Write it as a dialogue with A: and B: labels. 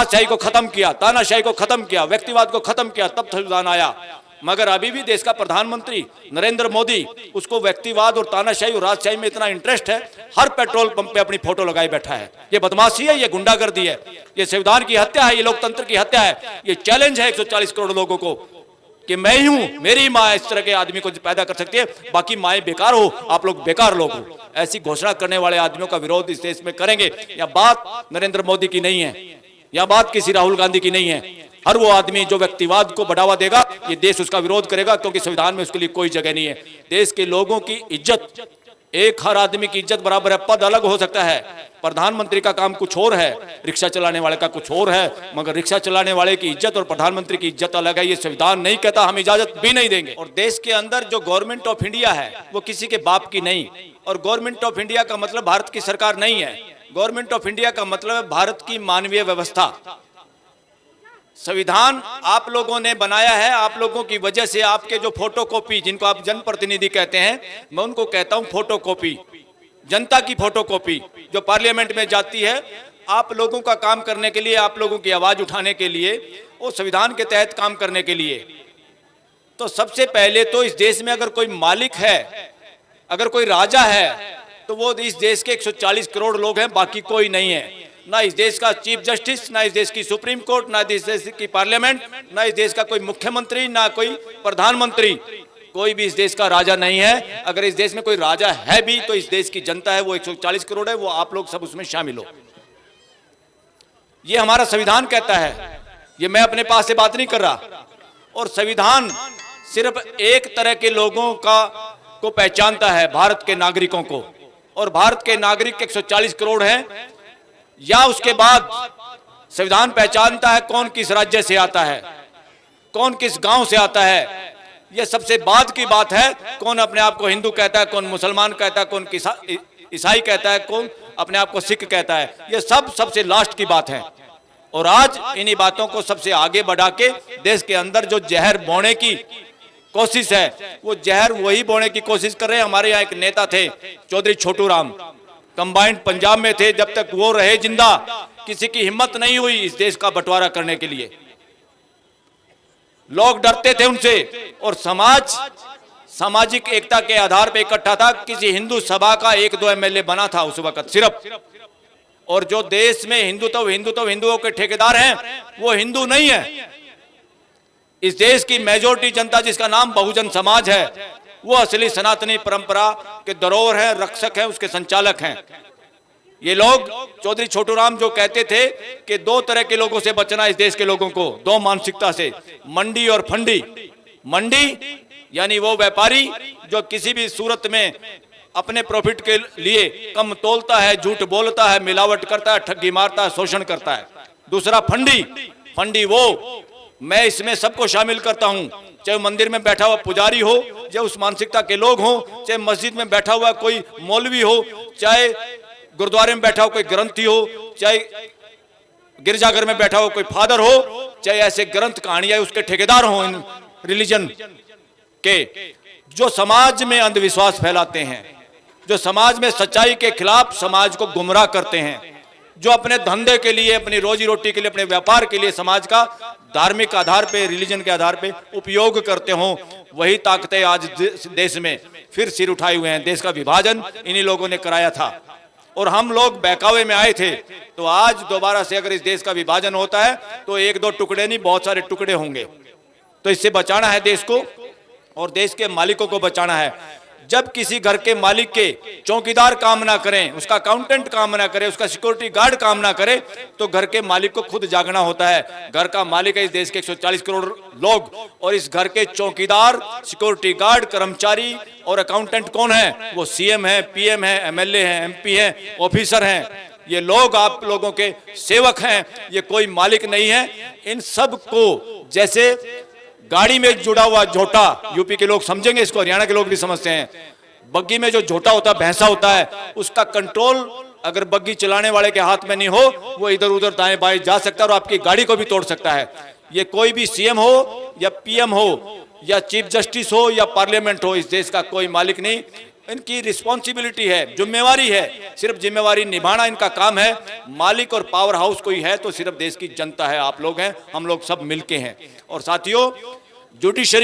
A: राजशाही को खत्म किया, तानाशाही को खत्म किया, व्यक्तिवाद को खत्म किया, तब संविधान आया। मगर अभी भी देश का प्रधानमंत्री नरेंद्र मोदी, उसको व्यक्तिवाद और तानाशाही और राजशाही में इतना इंटरेस्ट है, हर पेट्रोल पंप पे अपनी फोटो लगाए बैठा है। ये बदमाशी है, ये गुंडागर्दी है, ये संविधान की हत्या है, ये लोकतंत्र की हत्या है। ये चैलेंज है 140 करोड़ लोगों को कि मैं ही हूं, मेरी माँ इस तरह के आदमी को पैदा कर सकती है, बाकी माएँ बेकार हो, आप लोग बेकार लोग हो। ऐसी घोषणा करने वाले आदमियों का विरोध इस देश में करेंगे। यह बात नरेंद्र मोदी की नहीं है, यह बात किसी राहुल गांधी की नहीं है। हर वो आदमी जो व्यक्तिवाद को बढ़ावा देगा, ये देश उसका विरोध करेगा, क्योंकि संविधान में उसके लिए कोई जगह नहीं है। देश के लोगों की इज्जत, एक हर आदमी की इज्जत बराबर है। पद अलग हो सकता है, प्रधानमंत्री का काम कुछ और है, रिक्शा चलाने वाले का कुछ और है, मगर रिक्शा चलाने वाले की इज्जत और प्रधानमंत्री की इज्जत अलग है। ये संविधान नहीं कहता, हम इजाजत भी नहीं देंगे। और देश के अंदर जो गवर्नमेंट ऑफ इंडिया है वो किसी के बाप की नहीं, और गवर्नमेंट ऑफ इंडिया का मतलब भारत की सरकार नहीं है। गवर्नमेंट ऑफ इंडिया का मतलब है भारत की मानवीय व्यवस्था। संविधान आप लोगों ने बनाया है, आप लोगों की वजह से आपके जो फोटोकॉपी, जिनको आप जनप्रतिनिधि कहते हैं, मैं उनको कहता हूं फोटोकॉपी, जनता की फोटोकॉपी जो पार्लियामेंट में जाती है, आप लोगों का काम करने के लिए, आप लोगों की आवाज उठाने के लिए, वो संविधान के तहत काम करने के लिए। तो सबसे पहले तो इस देश में अगर कोई मालिक है, अगर कोई राजा है, तो वो इस देश के 140 करोड़ लोग हैं, बाकी कोई नहीं है। ना इस देश का चीफ जस्टिस, ना इस देश की सुप्रीम कोर्ट, ना इस देश की पार्लियामेंट, ना इस देश का कोई मुख्यमंत्री, ना कोई प्रधानमंत्री, कोई भी इस देश का राजा नहीं है। अगर इस देश में कोई राजा है भी, तो इस देश की जनता है, वो 140 करोड़ है, वो आप लोग सब उसमें शामिल हो। ये हमारा संविधान कहता है, ये मैं अपने पास से बात नहीं कर रहा। और संविधान सिर्फ एक तरह के लोगों को पहचानता है, भारत के नागरिकों को, और भारत के नागरिक 140 करोड़ हैं। या उसके बाद संविधान पहचानता है कौन किस राज्य से आता है, कौन किस गांव से आता है। यह सबसे बाद की बात है, कौन अपने आप को हिंदू कहता है, कौन मुसलमान कहता है, कौन ईसाई कहता है, कौन अपने आप को सिख कहता है। यह सब सबसे लास्ट की बात है। और आज इन्हीं बातों को सबसे आगे बढ़ा के देश के अंदर जो जहर बोने की कोशिश है, वो जहर वही बोने की कोशिश कर रहे हैं। हमारे यहाँ एक नेता थे चौधरी छोटू राम, कंबाइंड पंजाब में थे, जब तक वो रहे जिंदा, किसी की हिम्मत नहीं हुई इस देश का बंटवारा करने के लिए। लोग डरते थे उनसे, और समाज सामाजिक एकता के आधार पर इकट्ठा था। किसी हिंदू सभा का 1-2 एमएलए बना था उस वक्त सिर्फ। और जो देश में हिंदुओं के ठेकेदार हैं, वो हिंदू नहीं है। इस देश की मेजोरिटी जनता, जिसका नाम बहुजन समाज है, वो असली सनातनी परंपरा के धरोहर है, रक्षक है, उसके संचालक हैं। ये लोग चौधरी छोटू राम जो कहते थे कि 2 तरह के लोगों से बचना इस देश के लोगों को, 2 मानसिकता से, मंडी और फंडी। मंडी यानी वो व्यापारी जो किसी भी सूरत में अपने प्रॉफिट के लिए कम तोलता है, झूठ बोलता है, मिलावट करता है, ठगी मारता है, शोषण करता है। दूसरा फंडी, फंडी वो मैं इसमें सबको शामिल करता हूं, चाहे मंदिर में बैठा हुआ पुजारी हो, चाहे उस मानसिकता के लोग हों, चाहे मस्जिद में बैठा हुआ कोई मौलवी हो, चाहे गुरुद्वारे में बैठा हुआ कोई ग्रंथी हो, चाहे गिरजाघर में बैठा हुआ कोई फादर हो, चाहे ऐसे ग्रंथ कहानियां उसके ठेकेदार हों इन रिलीजन के, जो समाज में अंधविश्वास फैलाते हैं, जो समाज में सच्चाई के खिलाफ समाज को गुमराह करते हैं, जो अपने धंधे के लिए, अपनी रोजी रोटी के लिए, अपने व्यापार के लिए समाज का धार्मिक आधार पे, रिलीजन के आधार पे उपयोग करते हों, वही ताकतें आज देश में फिर सिर उठाए हुए हैं। देश का विभाजन इन्हीं लोगों ने कराया था, और हम लोग बहकावे में आए थे। तो आज दोबारा से अगर इस देश का विभाजन होता है, तो 1-2 टुकड़े नहीं, बहुत सारे टुकड़े होंगे। तो इससे बचाना है देश को, और देश के मालिकों को बचाना है। जब किसी घर के मालिक के चौकीदार काम ना करें, उसका अकाउंटेंट काम ना करे, उसका सिक्योरिटी गार्ड काम ना करे, तो घर के मालिक को खुद जागना होता है। घर का मालिक है इस देश के 140 करोड़ लोग, और इस घर के चौकीदार, सिक्योरिटी गार्ड, कर्मचारी और अकाउंटेंट कौन है? वो सीएम है, पीएम है, एमएलए है, एमपी है, ऑफिसर हैं। ये लोग आप लोगों के सेवक हैं, ये कोई मालिक नहीं है। इन सब को, जैसे गाड़ी में जुड़ा हुआ झोटा, यूपी के लोग समझेंगे इसको, हरियाणा के लोग भी समझते हैं, बग्गी में जो झोटा होता है, भैंसा होता है, उसका कंट्रोल अगर बग्गी चलाने वाले के हाथ में नहीं हो, वो इधर उधर दाएं बाएं जा सकता है और आपकी गाड़ी को भी तोड़ सकता है। ये कोई भी सीएम हो या पीएम हो या चीफ जस्टिस हो या पार्लियामेंट हो, इस देश का कोई मालिक नहीं। इनकी रिस्पॉन्सिबिलिटी है, जिम्मेवारी है, सिर्फ जिम्मेवारी निभाना इनका काम है। मालिक और पावर हाउस कोई है तो सिर्फ देश की जनता है, आप लोग हैं, हम लोग सब मिलके हैं। और साथियों, जुडिशरी